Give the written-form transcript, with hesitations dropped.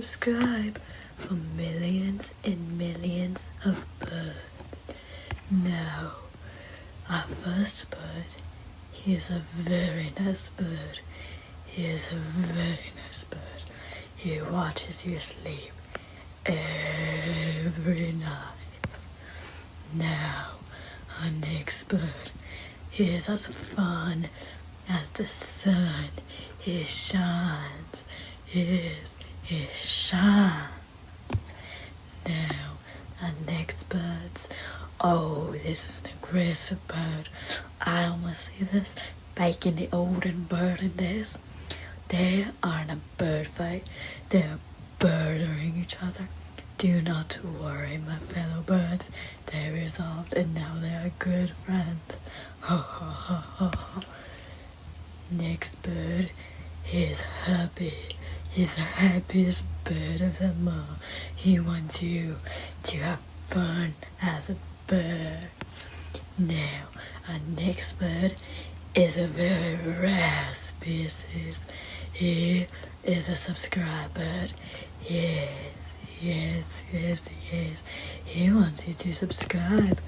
subscribe for millions and millions of birds. Now, our first bird, he is a very nice bird. He is a very nice bird. He watches you sleep every night. Now, our next bird, he is as fun as the sun. He shines. He shines. Now, our next birds. Oh, this is an aggressive bird. I almost see this back in the olden bird in this. They are in a bird fight. They're birdering each other. Do not worry, my fellow birds. They resolved and now they are good friends. Ha ha ha ha ha. Next bird is happy. He's the happiest bird of them all. He wants you to have fun as a bird. Now, our next bird is a very rare species. He is a subscribed bird. Yes. He wants you to subscribe.